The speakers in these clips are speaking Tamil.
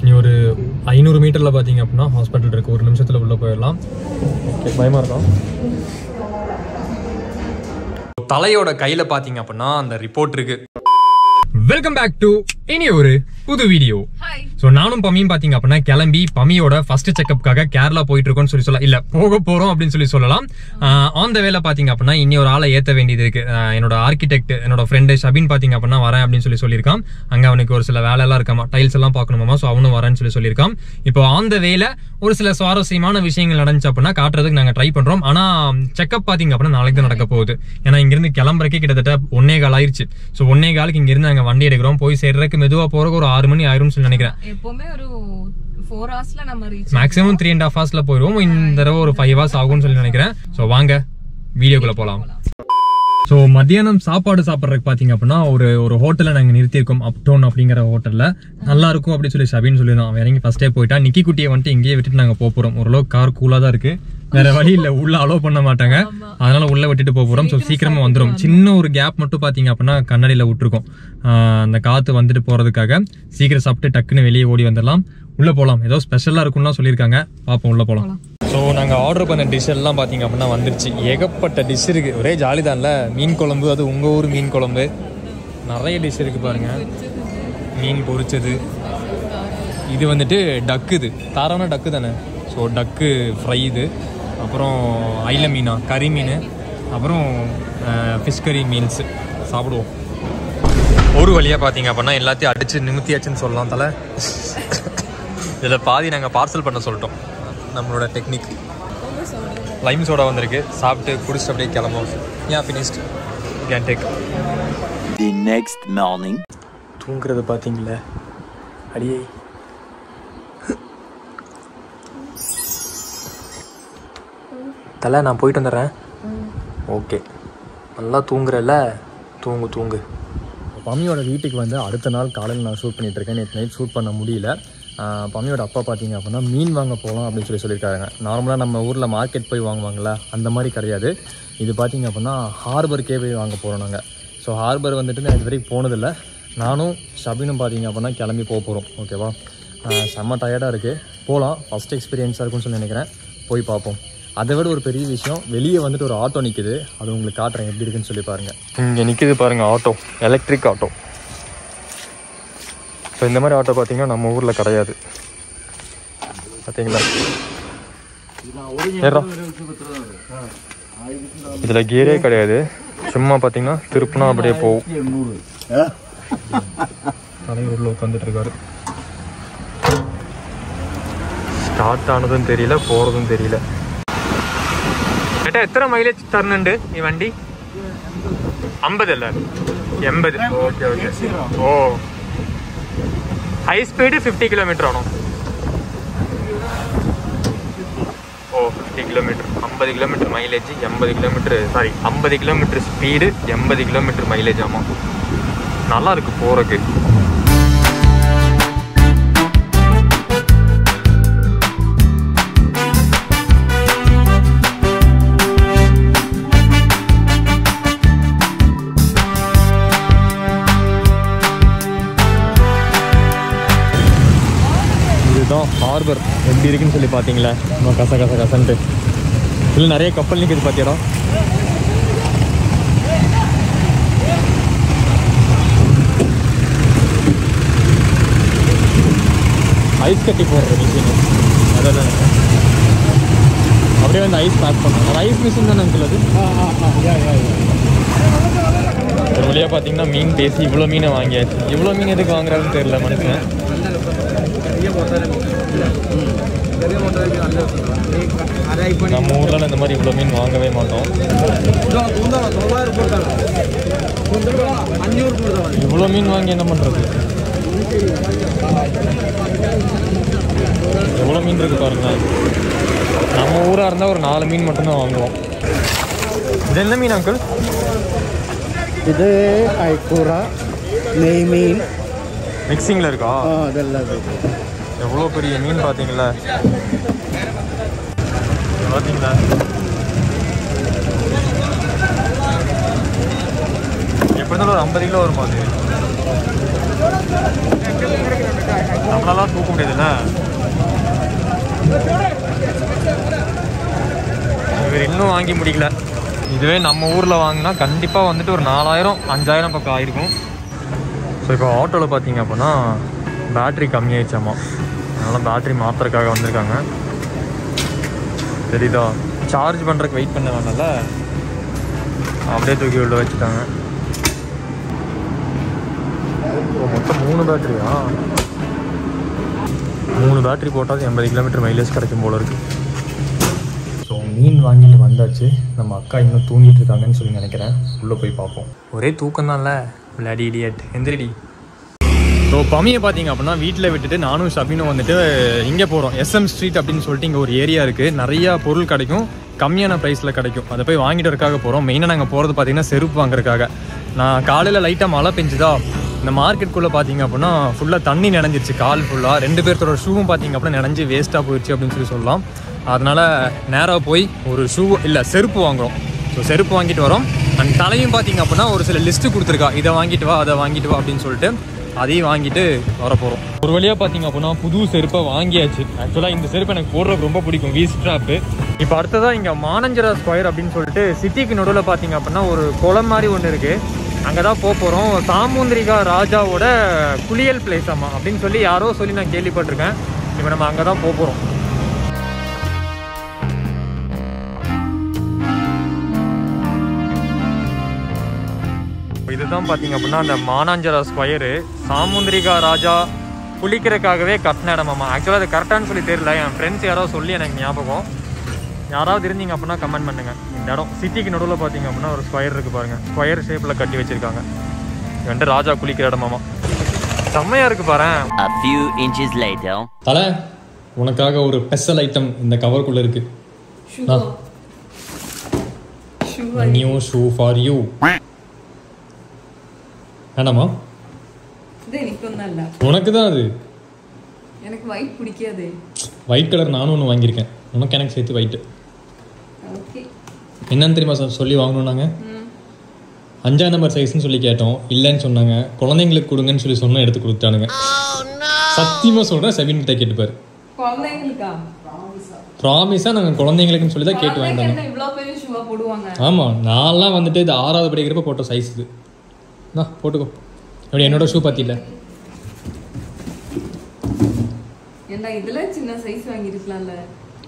நீ ஒரு 500 மீட்டர்ல பாத்தீங்க அப்படின்னா ஹாஸ்பிட்டல் இருக்கு. ஒரு நிமிஷத்துல உள்ள போயிடலாம். பயமா இருக்கும். தலையோட கையில பாத்தீங்க அப்படின்னா அந்த ரிப்போர்ட் இருக்கு. வெல்கம் பேக் டு இனி ஒரு புது வீடியோ. சோ நானும் பம்மியும் பாத்தீங்க அப்படின்னா கிளம்பி பம்மியோட ஃபர்ஸ்ட் செக்அப்காக கேரளா போயிட்டு இருக்கோம்னு சொல்லலாம். இல்ல போக போறோம் அப்படின்னு சொல்லலாம். ஆன் த வேல பாத்தீங்க அப்படின்னா இன்னி ஒரு ஆளை ஏத்த வேண்டியது இருக்கு. என்னோட ஆர்கிடெக்ட் என்னோட ஃப்ரெண்டு ஷபின் பாத்தீங்க அப்படின்னா வரேன் அப்படின்னு சொல்லியிருக்கான். அங்க அவனுக்கு ஒரு சில வேலை எல்லாம் இருக்காமா, டைல்ஸ் எல்லாம் பாக்கணுமாமா. சோ அவனும் வரேன்னு சொல்லியிருக்கான். இப்போ ஆன் த வேல ஒரு சில சுவாரஸ்யமான விஷயங்கள் நடந்துச்சு அப்படின்னா காட்டுறதுக்கு நாங்க ட்ரை பண்றோம். ஆனா செக்அப் பாத்தீங்க அப்படின்னா நாளைக்கு தான் நடக்க போகுது. ஏன்னா இங்க இருந்து கிளம்புறக்கே கிட்டத்தட்ட 1:15 ஆயிருச்சு. சோ 1:15 இங்க இருந்து நாங்க வண்டி எடுக்கிறோம். போய் சேர்றதுக்கு மெதுவா போறதுக்கு ஒரு 6 மணி ஆயிரும் நினைக்கிறேன். எப்பவுமே ஒரு 4 ஹவர்ஸ்ல நம்ம ரீச் மேக்ஸிமம் 3.5 ஹவர்ஸ்ல போயிடுவோம். இந்த தடவை ஒரு 5 ஹவர்ஸ் ஆகும்னு நினைக்கிறேன். சோ வாங்க வீடியோக்குள்ள போலாம். ஸோ மத்தியானம் சாப்பாடு சாப்பிட்றதுக்கு பார்த்தீங்க அப்படின்னா ஒரு ஹோட்டலில் நாங்கள் நிறுத்தியிருக்கோம். அப்டவுன் அப்படிங்கிற ஹோட்டலில் நல்லா இருக்கும் அப்படின்னு ஷபின்னு சொல்லியிருந்தோம். அவன் இறங்கி ஃபர்ஸ்டே போயிட்டா. நிக்கி குட்டியை வந்துட்டு இங்கேயே விட்டுட்டு நாங்கள் போகிறோம். ஓரளவுக்கு கார் கூலாக தான் இருக்கு. வேற வழி இல்லை, உள்ள அலோவ் பண்ண மாட்டாங்க. அதனால உள்ள விட்டுட்டு போகிறோம். ஸோ சீக்கிரமா வந்துடும். சின்ன ஒரு கேப் மட்டும் பார்த்தீங்க அப்படின்னா கண்ணாடியில் விட்டுருக்கோம். அந்த காற்று வந்துட்டு போகிறதுக்காக சீக்கிரம் சாப்பிட்டு டக்குன்னு வெளியே ஓடி வந்துடலாம். உள்ள போகலாம். ஏதோ ஸ்பெஷலாக இருக்கும்லாம் சொல்லியிருக்காங்க. பார்ப்போம், உள்ள போகலாம். ஸோ நாங்கள் ஆர்டர் பண்ண டிஷ் எல்லாம் பார்த்தீங்க அப்படின்னா வந்துருச்சு. ஏகப்பட்ட டிஷ் இருக்கு. ஒரே ஜாலி தான்ல. மீன் குழம்பு, அது உங்கள் ஊர் மீன் குழம்பு. நிறைய டிஷ் இருக்கு பாருங்க. மீன் பொரிச்சது, இது வந்துட்டு டக்கு, இது தாரான டக்கு தானே. ஸோ டக்கு ஃப்ரை, இது அப்புறம் ஐல மீனா கறி மீன், அப்புறம் ஃபிஷ் கறி மீல்ஸ் சாப்பிடுவோம். ஒரு வழியாக பார்த்தீங்க அப்படின்னா எல்லாத்தையும் அடிச்சு நிமித்தியாச்சுன்னு சொல்லலாம். தலை இதில் பாதி நாங்கள் பார்சல் பண்ண சொல்லிட்டோம். நம்மளோட டெக்னிக். லைம் சோடா வந்திருக்கு. சாப்பிட்டு குடிச்சிட்டு அப்படியே கிளம்புவோம். ஏன் finished can take. The next morning. தூங்குறது பார்த்தீங்களா அடியே. தலை நான் போயிட்டு வந்துடுறேன். ஓகே, நல்லா தூங்குறல. தூங்கு. பம்மியோட வீட்டுக்கு வந்து அடுத்த நாள் காலையில் நான் ஷூட் பண்ணிட்டு இருக்கேன். நேற்று நைட் ஷூட் பண்ண முடியல. பம்மியோட அப்பா பார்த்தீங்க அப்படின்னா மீன் வாங்க போகலாம் அப்படின்னு சொல்லியிருக்காங்க. நார்மலாக நம்ம ஊரில் மார்க்கெட் போய் வாங்குவாங்களா அந்த மாதிரி கிடையாது. இது பார்த்தீங்க அப்படின்னா ஹார்பருக்கே போய் வாங்க போகிறோம் நாங்கள். ஸோ ஹார்பர் வந்துட்டு நான் இது வரைக்கும் போனதில்லை. நானும் ஷபினும் பார்த்தீங்க அப்படின்னா கிளம்பி போகிறோம். ஓகேவா, செம்ம டயர்டாக இருக்குது. போகலாம். ஃபஸ்ட் எக்ஸ்பீரியன்ஸாக இருக்கும்னு சொல்லி நினைக்கிறேன். போய் பார்ப்போம். அதை விட ஒரு பெரிய விஷயம், வெளியே வந்துட்டு ஒரு ஆட்டோ நிற்குது. அது உங்களுக்கு காட்டுறேன் எப்படி இருக்குன்னு சொல்லி பாருங்கள். இங்கே நிற்குது பாருங்கள் ஆட்டோ, எலக்ட்ரிக் ஆட்டோ. ஸோ இந்த மாதிரி ஆட்டோ பார்த்தீங்கன்னா நம்ம ஊரில் கிடையாது. பார்த்தீங்களா, இதில் கியரே கிடையாது. சும்மா பார்த்தீங்கன்னா திருப்பினா அப்படியே போகும். தலைவர் உள்ள உட்காந்துட்டு இருக்காரு. ஸ்டார்ட் ஆனதும் தெரியல, போகிறதும் தெரியல. எத்தனை மைலேஜ் தரணுண்டு ഈ വണ്ടി? 50 അല്ലേ? 80. ഓക്കെ. ഓ, ഹൈ സ്പീഡ് 50 കിലോമീറ്റർ ആണോ? ഓ, 50 kilometre. 50 kilometre mileage, 50 kilometre speed, 80 kilometre mileage. ஆமாம், நல்லா இருக்கு போறதுக்கு. ஹார்பர் எப்படி இருக்குன்னு சொல்லி பார்த்தீங்களா? கசன்ட்டு இல்லை, நிறைய கப்பல் நிற்குது பார்த்தியடா. ஐஸ் கட்டி போடுற மிஷின் அதான். அப்படியே வந்து ஐஸ் பேக் பண்ணுறோம். ஐஸ் மிஷின் தானே அங்கிள் அது? ஒரு வழியாக பார்த்தீங்கன்னா மீன் பேசி இவ்வளோ மீனை வாங்கியாச்சு. இவ்வளோ மீன் எதுக்கு வாங்குறாருன்னு தெரியல மனுஷன். நம்ம ஊரில் இந்த மாதிரி இவ்வளோ மீன் வாங்கவே மாட்டோம். இவ்வளோ மீன் வாங்கி என்ன பண்ணுறது? எவ்வளோ மீன் இருக்கு பாருங்க. நம்ம ஊராக இருந்தால் ஒரு 4 மீன் மட்டும்தான் வாங்குவோம். இது என்ன மீன் அங்கிள்? இது ஐக்கூரா, நெய் மீன் மிக்சிங்கில் இருக்கா? அதெல்லாம் எவ்வளோ பெரிய மீன் பார்த்தீங்களா? எப்படி இருந்தாலும் ஒரு 50 கிலோ வருமா அது? நம்மளாலாம் தூக்க முடியாதுல்ல. இவர் இன்னும் வாங்கி முடிக்கல. இதுவே நம்ம ஊரில் வாங்கினா கண்டிப்பாக வந்துட்டு ஒரு 4000 5000 பக்கம் ஆயிருக்கும். ஸோ இப்போ ஆட்டோவில் பார்த்தீங்க அப்படின்னா பேட்ரி கம்மியாயிடுச்சாம்மா, அதனால் பேட்ரி மாற்றுறதுக்காக வந்திருக்காங்க. தெரியுதா, சார்ஜ் பண்ணுறதுக்கு வெயிட் பண்ண வேணால, அப்படியே தூக்கி உள்ள வச்சுட்டாங்க. மொத்தம் 3 பேட்டரியா? 3 பேட்டரி போட்டால் 80 கிலோமீட்டர் மைலேஜ் கிடைக்கும் போல இருக்குது. ஸோ மீன் வாங்கிட்டு வந்தாச்சு. நம்ம அக்கா இன்னும் தூங்கிட்டு இருக்காங்கன்னு சொல்லி நினைக்கிறேன். உள்ளே போய் பார்ப்போம். ஒரே தூக்கம் தான்ல, விளையாடி இடியட் எந்திரடி. ஸோ பமியை பார்த்தீங்க அப்படின்னா வீட்டில் விட்டுட்டு நானும் ஷபினும் வந்துட்டு இங்கே போகிறோம். SM ஸ்ட்ரீட் அப்படின்னு சொல்லிட்டு இங்கே ஒரு ஏரியா இருக்குது. நிறையா பொருள் கிடைக்கும், கம்மியான ப்ரைஸில் கிடைக்கும். அதை போய் வாங்கிட்டு வரக்காக போகிறோம். மெயினாக நாங்கள் போகிறது பார்த்தீங்கன்னா செருப்பு வாங்குறதுக்காக. நான் காலையில் லைட்டாக மழை பெஞ்சுதா, இந்த மார்க்கெட்டுக்குள்ளே பார்த்தீங்க அப்படின்னா ஃபுல்லாக தண்ணி நினைஞ்சிருச்சு, கால் ஃபுல்லாக. 2 பேர்த்தோட ஷூவும் பார்த்தீங்க அப்படின்னா நினைஞ்சு வேஸ்ட்டாக போயிடுச்சு அப்படின்னு சொல்லலாம். அதனால் நேராக போய் ஒரு ஷூ இல்லை செருப்பு வாங்குகிறோம். ஸோ செருப்பு வாங்கிட்டு வரோம். அண்ட் தலையும் பார்த்தீங்க அப்படின்னா ஒரு சில லிஸ்ட்டு கொடுத்துருக்கா, இதை வாங்கிட்டு வா அதை வாங்கிட்டு வா அப்படின்னு சொல்லிட்டு அதையும் வாங்கிட்டு வரப்போகிறோம். ஒரு வழியாக பார்த்தீங்க அப்படின்னா புது செருப்பை வாங்கியாச்சு. ஆக்சுவலாக இந்த செருப்பு எனக்கு போடுறதுக்கு ரொம்ப பிடிக்கும், வீ ஸ்ட்ராப்பு. இப்போ அடுத்ததாக இங்கே மானஞ்சரா ஸ்கொயர் அப்படின்னு சொல்லிட்டு சிட்டிக்கு நடுவில் பார்த்தீங்க அப்படின்னா ஒரு குளம் மாதிரி ஒன்று இருக்குது. அங்கே தான் போகிறோம். சாமுந்திரிகா ராஜாவோட குளியல் பிளேஸ் ஆமா அப்படின்னு சொல்லி யாரோ சொல்லி நான் கேள்விப்பட்டிருக்கேன். இப்போ நம்ம அங்கே தான் போகிறோம். இதுதான் பார்த்தீங்க அப்படின்னா அந்த மானாஞ்சரா ஸ்கொயரு. சாமுந்திரிகா ராஜா குளிக்கிறதுக்காகவே கட்டின இடமாம்மா. ஆக்சுவலாக அது கரெக்டானு சொல்லி தெரியல, என் ஃப்ரெண்ட்ஸ் யாரோ சொல்லி எனக்கு ஞாபகம். யாராவது இருந்தீங்க அப்படின்னா கமெண்ட் பண்ணுங்கள். இந்த இடம் சிட்டிக்கு நடுவில் பார்த்தீங்க அப்படின்னா ஒரு ஸ்கொயர் இருக்குது பாருங்கள், ஸ்கொயர் ஷேப்பில் கட்டி வச்சுருக்காங்க. இது வந்துட்டு ராஜா குளிக்கிற இடமாம்மா. செம்மையாக இருக்குது பாரு. தலை உனக்காக ஒரு ஸ்பெஷல் ஐட்டம் இந்த கவருக்குள்ளே இருக்குது. New shoe for you. வேணாமா? உனக்கு தான் அது. எனக்கு ஒயிட் பிடிக்காது. ஒயிட் கலர் நானும் ஒன்று வாங்கியிருக்கேன், உனக்கு எனக்கு சேர்த்து ஒயிட்டு. என்னன்னு தெரியுமா சொல்லி வாங்கணும். நாங்கள் 5ஆம் நம்பர் சைஸ்ன்னு சொல்லி கேட்டோம், இல்லைன்னு சொன்னாங்க. குழந்தைங்களுக்கு கொடுங்கன்னு சொல்லி சொன்னால் எடுத்து கொடுத்தானுங்க. சத்தியமாக சொல்கிறேன், செவின்கிட்ட கேட்டுப்பாரு. ப்ராமிஸாக நாங்கள் குழந்தைங்களுக்குன்னு சொல்லி தான் கேட்டு வாங்கிட்டாங்க. ஆமாம், நான்லாம் வந்துட்டு இது 6வது படிக்கிறப்ப போட்ட சைஸ் இது. போட்டுக்கோ. அப்படி என்னோட ஷூ பார்த்தில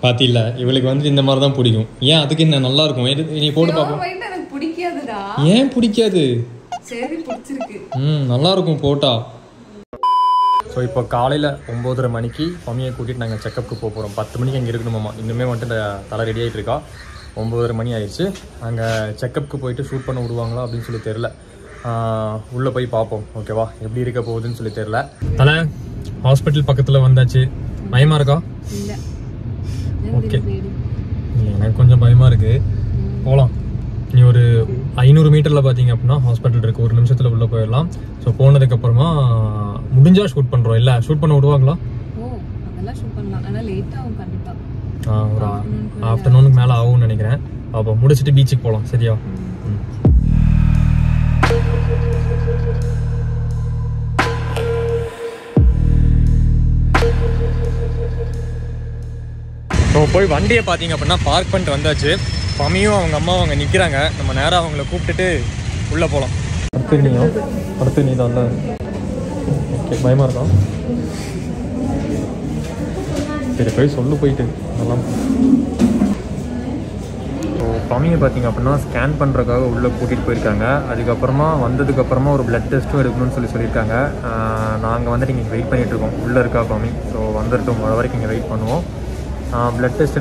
பாத்தில, இவளுக்கு வந்து இந்த மாதிரி தான் பிடிக்கும். ஏன் அதுக்கு என்ன நல்லா இருக்கும், நீ போட்டு பாப்போம். ஏன் பிடிக்காது? நல்லா இருக்கும் போட்டா. ஸோ இப்போ காலையில் 9:30 மணிக்கு மம்மியை கூட்டிகிட்டு நாங்கள் செக்கப்புக்கு போக போகிறோம். 10 மணிக்கு அங்கே இருக்கணுமாம்மா. இன்னுமே வந்துட்டு தலை ரெடி ஆகிட்டு இருக்கா. 9:30 மணி ஆயிடுச்சு. அங்கே செக்கப்புக்கு போயிட்டு ஷூட் பண்ண விடுவாங்களா அப்படின்னு சொல்லி தெரில. உள்ளே போய் பார்ப்போம். ஓகேவா, எப்படி இருக்க போகுதுன்னு சொல்லி தெரில. தலை ஹாஸ்பிட்டல் பக்கத்தில் வந்தாச்சு. பயமாக இருக்கா? ஓகே, எனக்கு கொஞ்சம் பயமாக இருக்குது. போகலாம். நீ ஒரு 500 மீட்டரில் பார்த்தீங்க அப்படின்னா ஹாஸ்பிட்டல் இருக்குது. 1 நிமிஷத்தில் உள்ளே போயிடலாம். ஸோ போனதுக்கப்புறமா முடிஞ்சால் ஷூட் பண்ணுறோம். இல்லை ஷூட் பண்ண விடுவாங்களா? ஒரு ஆஃப்டர்நூனுக்கு மேலே ஆகும்னு நினைக்கிறேன். அப்போ முடிச்சுட்டு பீச்சுக்கு போகலாம். சரியா? ஸோ போய் வண்டியை பார்த்தீங்க அப்படின்னா பார்க் பண்ணிட்டு வந்தாச்சு. பமியும் அவங்க அம்மாவும் அங்கே நிற்கிறாங்க. நம்ம நேராக அவங்கள கூப்பிட்டுட்டு உள்ளே போகலாம். அடுத்து நீ தான். ஓகே, பயமாக இருக்கா? சரி போய் சொல்லு போயிட்டு நல்லா. ஸோ பமியை பார்த்தீங்க அப்படின்னா ஸ்கேன் பண்ணுறதுக்காக உள்ளே கூட்டிகிட்டு போயிருக்காங்க. அதுக்கப்புறமா வந்ததுக்கப்புறமா ஒரு பிளட் டெஸ்ட்டும் எடுக்கணும்னு சொல்லியிருக்காங்க. நாங்கள் வந்துட்டு இங்கே வெயிட் பண்ணிகிட்ருக்கோம். உள்ளே இருக்கா பமி. ஸோ வந்துட்டோம், வர வரைக்கும் இங்கே வெயிட் பண்ணுவோம். பிளட் டெஸ்ட்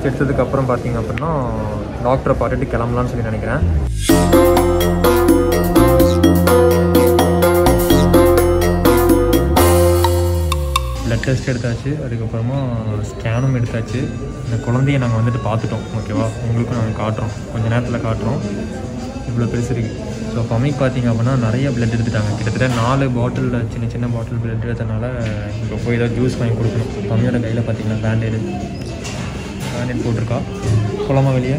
எடுத்ததுக்கப்புறம் பார்த்தீங்க அப்படின்னா டாக்டரை பார்த்துட்டு கிளம்பலான்னு சொல்லி நினைக்கிறேன். பிளட் டெஸ்ட் எடுத்தாச்சு, அதுக்கப்புறமா ஸ்கேனும் எடுத்தாச்சு. இந்த குழந்தைய நாங்கள் வந்துட்டு பார்த்துட்டோம். ஓகேவா, உங்களுக்கும் நாங்கள் காட்டுறோம், கொஞ்சம் நேரத்தில் காட்டுறோம். இவ்வளோ பெருசு இருக்குது. ஸோ பமிக்கு பார்த்தீங்க அப்படின்னா நிறைய பிளட் எடுத்துட்டாங்க. கிட்டத்தட்ட 4 பாட்டிலில் சின்ன பாட்டில் பிளட் எடுத்ததுனால இப்போ போய் ஏதாவது ஜூஸ் வாங்கி கொடுக்கணும். பமியோட கையில் பார்த்தீங்கன்னா பேண்டேட் போட்டிருக்கா. குளமா வெளியே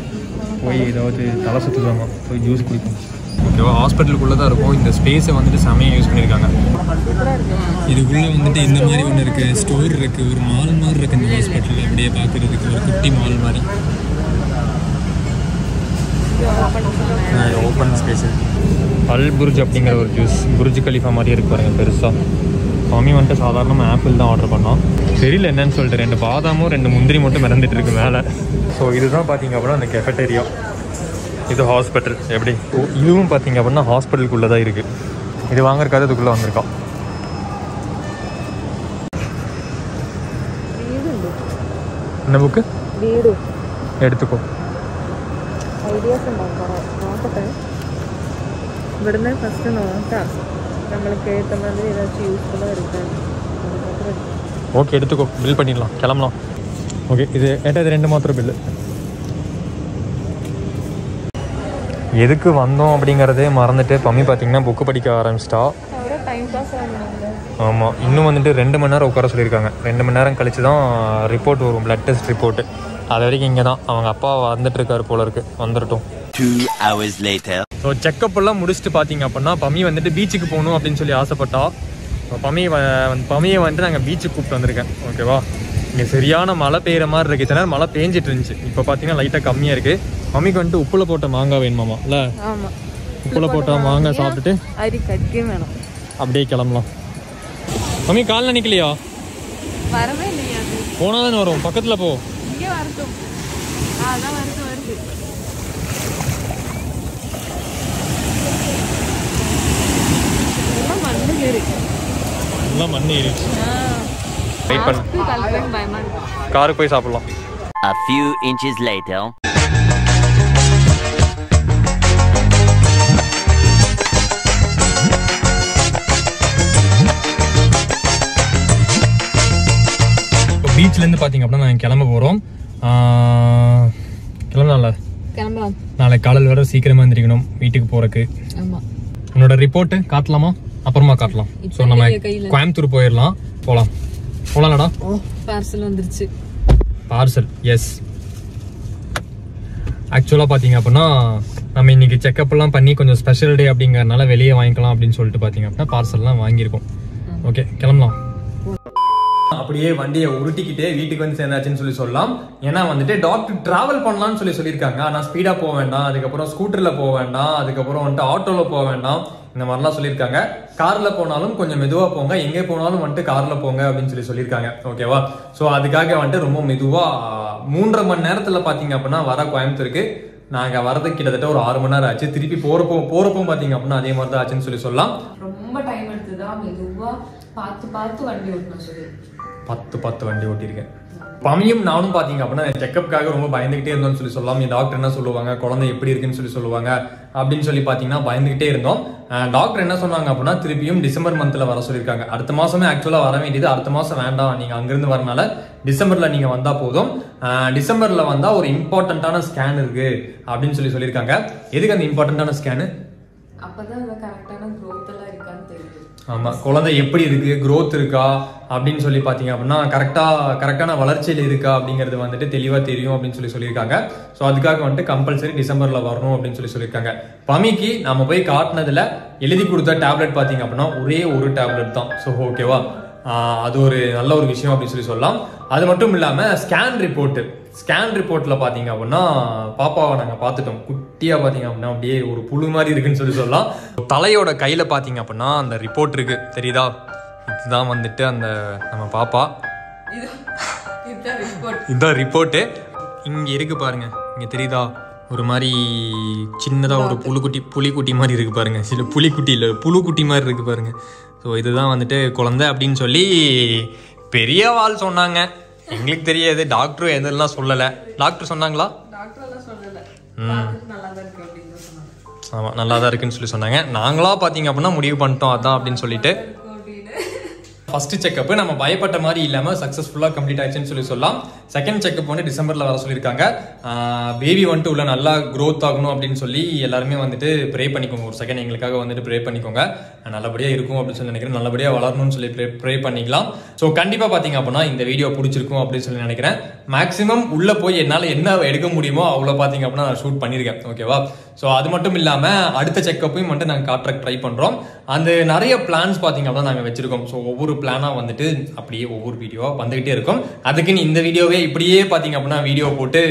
போய் ஏதாவது தலை சுற்றுவாங்க, போய் ஜூஸ் குடிப்போம். ஓகேவா. ஹாஸ்பிட்டலுக்குள்ளே தான் இருக்கும். இந்த ஸ்பேஸை வந்துட்டு செமையாக யூஸ் பண்ணியிருக்காங்க. இதுக்குள்ளே வந்துட்டு இந்த மாதிரி ஒன்று இருக்குது, ஸ்டோர் இருக்குது, ஒரு மால் மாதிரி இருக்குது இந்த ஹாஸ்பிட்டலில். அப்படியே பார்க்குறதுக்கு ஒரு குட்டி மால் மாதிரி ஓப்பன் ஸ்பேஸு. அல் புர்ஜ் அப்படிங்கிற ஒரு ஜூஸ், புர்ஜ் கலிஃபா மாதிரியே இருக்கு பாருங்க பெருசாக. மம்மி வந்துட்டு சாதாரணமாக ஆப்பிள் தான் ஆர்டர் பண்ணோம். தெரியல என்னன்னு சொல்லிட்டு 2 பாதாமும் 2 முந்திரி மட்டும் மிதந்துட்டு இருக்கு மேலே. ஸோ இதுதான் பார்த்தீங்க அப்படின்னா அந்த கெஃபட்டேரியா. இது ஹாஸ்பிட்டல் எப்படி. இதுவும் பார்த்தீங்க அப்படின்னா ஹாஸ்பிட்டலுக்குள்ளே தான் இருக்குது. இது வாங்குறதுக்காக இதுக்குள்ளே வந்திருக்கோம். என்ன புக்கு വീട് എടുത്തുക്കോ. ഐഡിയാസ് ഉണ്ടാക്കണം. നോക്കട്ടെ, ഇവിടുന്ന് ഫസ്റ്റ് നോക്കാം. നമ്മൾ കേട്ട മാതിരി ഏതാச்சும் യൂസ്ഫുള്ളാக എടുക്കാൻ. ஓகே எடுத்துக்கோ, பில் பண்ணிடலாம், கிளம்பலாம். ஓகே இது ஏட்டா இது 2 மாத்திரம் பில்லு. எதுக்கு வந்தோம் அப்படிங்கிறதே மறந்துட்டு பம்மி பார்த்தீங்கன்னா புக்கு படிக்க ஆரம்பிச்சிட்டா. டைம் பாஸ் ஆகணும். ஆமாம், இன்னும் வந்துட்டு 2 மணி நேரம் உட்கார சொல்லியிருக்காங்க. 2 மணி நேரம் கழிச்சு தான் ரிப்போர்ட் வரும், பிளட் டெஸ்ட் ரிப்போர்ட்டு. அது வரைக்கும் இங்கே தான் அவங்க அப்பா வந்துட்டு இருக்காரு போல இருக்கு, வந்துடட்டும். 2 hours later. ஸோ செக்கப் எல்லாம் முடிச்சுட்டு பார்த்தீங்க அப்படின்னா பம்மி வந்துட்டு பீச்சுக்கு போகணும் அப்படின்னு சொல்லி ஆசைப்பட்டா. பம்மியை வந்துட்டு நாங்கள் பீச்சுக்கு கூப்பிட்டு வந்திருக்கேன். ஓகேவா. இங்கே சரியான மழை பெய்கிற மாதிரி இருக்குது. சில நேரம் மழை பேஞ்சிட்டு இருந்துச்சு, இப்போ பார்த்தீங்கன்னா லைட்டாக கம்மியாக இருக்குது. மம்மிக்கு வந்துட்டு உப்புல போட்ட மாங்காய் வேணுமாமா இல்லை? ஆமாம், உப்புல போட்ட மாங்காய் சாப்பிட்டுட்டு அரி கட்டியும் வேணும். அப்படியே கிளம்பலாம். மம்மி கால் நினைக்கலையா? வரவே இல்லையா? அது போனாதானே வரும், பக்கத்தில் போ. இங்கே வரட்டும். அதான் வருது. எல்லாம் மண்ணு இருக்கு. எல்லாம் மண்ணு ஏறிடுச்சு. வெயிட் பண்ணு, பயமா இருக்கு. காருக்கு போய் சாப்பிடலாம். A few inches later. பீச்லேருந்து பார்த்தீங்க அப்படின்னா நாங்கள் கிளம்ப போகிறோம். கிளம்பலாம். நாளைக்கு காலையில் வர சீக்கிரமாக எழுந்திரிக்கணும் வீட்டுக்கு போகிறக்கு. ஆமாம். உன்னோட ரிப்போர்ட்டு காட்டலாமா? அப்புறமா காட்டலாம். ஸோ நம்ம கோயம்புத்தூர் போகலாம்லடா. பார்சல் வந்துருச்சு. Parcel yes. ஆக்சுவலாக பார்த்தீங்க அப்படின்னா நம்ம இன்னைக்கு செக்அப்லாம் பண்ணி கொஞ்சம் ஸ்பெஷல் டே அப்படிங்கிறதுனால வெளியே வாங்கிக்கலாம் அப்படின்னு சொல்லிட்டு பார்த்தீங்க அப்படின்னா பார்சல்லாம் வாங்கியிருக்கோம். ஓகே கிளம்பலாம். அப்படியே வண்டியை உருட்டிக்கிட்டே வீட்டுக்கு வந்து சேர்ந்தாச்சுன்னு சொல்லலாம். ஏன்னா வந்துட்டு டாக்டர் டிராவல் பண்ணலாம்னு சொல்லியிருக்காங்க. ஆனால் ஸ்பீடாக போக வேண்டாம், அதுக்கப்புறம் ஸ்கூட்டரில் போக வேண்டாம், அதுக்கப்புறம் வந்துட்டு ஆட்டோவில் போக வேண்டாம், இந்த மாதிரிலாம் சொல்லியிருக்காங்க. காரில் போனாலும் கொஞ்சம் மெதுவாக போங்க, எங்கே போனாலும் வந்துட்டு காரில் போங்க அப்படின்னு சொல்லியிருக்காங்க. ஓகேவா. ஸோ அதுக்காக வந்துட்டு ரொம்ப மெதுவாக 3.5 மணி நேரத்தில் பார்த்தீங்க அப்படின்னா வர கோயம்புத்தூருக்கு நாங்கள் வரதுக்கு கிட்டத்தட்ட ஒரு 6 மணி நேரம் ஆச்சு. திருப்பி போகிறப்போ பார்த்தீங்க அப்படின்னா அதே மாதிரி தான் ஆச்சுன்னு சொல்லலாம். ரொம்ப டைம் எடுத்துதான் மெதுவாக பார்த்து வண்டி ஓட்டணும் சொல்லி 10 வண்டி ஓட்டியிருக்கேன். பம்மியும் நானும் பார்த்தீங்க அப்படின்னா செக்கப்புக்காக ரொம்ப பயந்துகிட்டே இருந்தோம்னு சொல்லலாம். என் டாக்டர் என்ன சொல்லுவாங்க, குழந்தை எப்படி இருக்குன்னு சொல்லுவாங்க அப்படின்னு சொல்லி பார்த்தீங்கன்னா பயந்துகிட்டே இருந்தோம். டாக்டர் என்ன சொன்னாங்க அப்படின்னா திருப்பியும் டிசம்பர் மந்த்ல வர சொல்லியிருக்காங்க. அடுத்த மாசமே ஆக்சுவலாக வர வேண்டியது, அடுத்த மாசம் வேண்டாம், நீங்கள் அங்கிருந்து வரனால டிசம்பர்ல நீங்க வந்தா போதும். டிசம்பர்ல வந்தா ஒரு இம்பார்ட்டன்டான ஸ்கேன் இருக்கு அப்படின்னு சொல்லியிருக்காங்க. எதுக்கு அந்த இம்பார்ட்டன்டான ஸ்கேனு? அப்பதான் கரெக்டான growth எல்லாம் இருக்கான்னு தெரியும். ஆமா, குழந்தை எப்படி இருக்கு, growth இருக்கா அப்படின்னு சொல்லி பாத்தீங்க அப்படின்னா கரெக்டான வளர்ச்சியில் இருக்கா அப்படிங்கிறது வந்துட்டு தெளிவா தெரியும் அப்படின்னு சொல்லியிருக்காங்க. ஸோ அதுக்காக வந்துட்டு கம்பல்சரி டிசம்பர்ல வரணும் அப்படின்னு சொல்லியிருக்காங்க. பமிக்கு நம்ம போய் காட்டினதுல எழுதி கொடுத்த டேப்லெட் பாத்தீங்க அப்படின்னா ஒரே ஒரு டேப்லெட் தான். ஸோ ஓகேவா, அது ஒரு நல்ல ஒரு விஷயம் அப்படின்னு சொல்லலாம். அது மட்டும் இல்லாம ஸ்கேன் ரிப்போர்ட்ல பாத்தீங்க அப்படின்னா பாப்பாவை நாங்க பாத்துட்டோம். குட்டியா பாத்தீங்க அப்படின்னா அப்படியே ஒரு புழு மாதிரி இருக்குன்னு சொல்லலாம். தலையோட கையில பாத்தீங்க அப்படின்னா அந்த ரிப்போர்ட் இருக்கு, தெரியுதா? இதுதான் வந்துட்டு அந்த நம்ம பாப்பா, இதுதான் ரிப்போர்ட்டு. இங்க இருக்கு பாருங்க, இங்க தெரியுதா? ஒரு மாதிரி சின்னதா ஒரு புலிக்குட்டி மாதிரி இருக்கு பாருங்க. சில புலிக்குட்டி இல்ல, புழுக்குட்டி மாதிரி இருக்கு பாருங்க. ஸோ இதுதான் வந்துட்டு குழந்தை அப்படின்னு சொல்லி பெரிய ஆள் சொன்னாங்க. எங்களுக்கு தெரியாது, டாக்டரும் எதெல்லாம் சொல்லலை. டாக்டர் சொன்னாங்களா? ஆமா, நல்லா தான் இருக்குன்னு சொன்னாங்க. நாங்களா பாத்தீங்க அப்படின்னா முடிவு பண்ணிட்டோம் அதான் அப்படின்னு சொல்லிட்டு. ஃபர்ஸ்ட் செக்அப் நம்ம பயப்பட்ட மாதிரி இல்லாம சக்சஸ்ஃபுல்லா கம்ப்ளீட் ஆயிடுச்சுன்னு சொல்லலாம். செகண்ட் செக்அப் வந்து டிசம்பர்ல வர சொல்லியிருக்காங்க. பேபி வந்துட்டு உள்ள நல்லா க்ரோத் ஆகணும் அப்படின்னு சொல்லி எல்லாருமே வந்துட்டு ப்ரே பண்ணிக்கோங்க. ஒரு செகண்ட் எங்களுக்காக வந்துட்டு ப்ரே பண்ணிக்கோங்க. நல்லபடியா இருக்கும் அப்படின்னு சொல்லி நினைக்கிறேன். நல்லபடியா வளரணும்னு சொல்லி ப்ரே பண்ணிக்கலாம். ஸோ கண்டிப்பா பாத்தீங்க அப்படின்னா இந்த வீடியோ பிடிச்சிருக்கும் அப்படின்னு சொல்லி நினைக்கிறேன். மேக்ஸிமம் உள்ள போய் என்னால என்ன எடுக்க முடியுமோ அவ்வளவு பாத்தீங்க அப்படின்னா நான் ஷூட் பண்ணிருக்கேன். ஓகேவா? ஸோ அது மட்டும் இல்லாம அடுத்த செக்கப்பையும் வந்துட்டு நாங்கள் காட்டுறக்கு ட்ரை பண்றோம். அந்த நிறைய பிளான்ஸ் பாத்தீங்க அப்படின்னா நாங்கள் வச்சிருக்கோம். ஸோ ஒவ்வொரு பிளானா வந்துட்டு அப்படியே ஒவ்வொரு வீடியோவா வந்துகிட்டே இருக்கும். அதுக்குன்னு இந்த வீடியோவே இப்படியே பாத்தீங்க அப்படின்னா வீடியோ போட்டு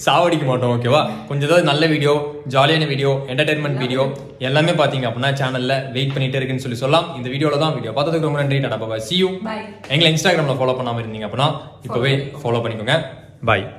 சாவடிக்க மாட்டோம். ஓகேவா? கொஞ்சம் ஏதாவது நல்ல வீடியோ, ஜாலியான வீடியோ, என்டர்டைன்மெண்ட் வீடியோ எல்லாமே பாத்தீங்க அப்படின்னா சேனல்ல வெயிட் பண்ணிட்டே இருக்குன்னு சொல்லி சொல்லலாம். இந்த வீடியோல தான் வீடியோ பார்த்ததுக்கு ரொம்ப நன்றி. டாடா பாய், see you. எங்களை இன்ஸ்டாகிராம்ல ஃபாலோ பண்ணாம இருந்தீங்க அப்படின்னா இப்பவே ஃபாலோ பண்ணிக்கோங்க. பாய்.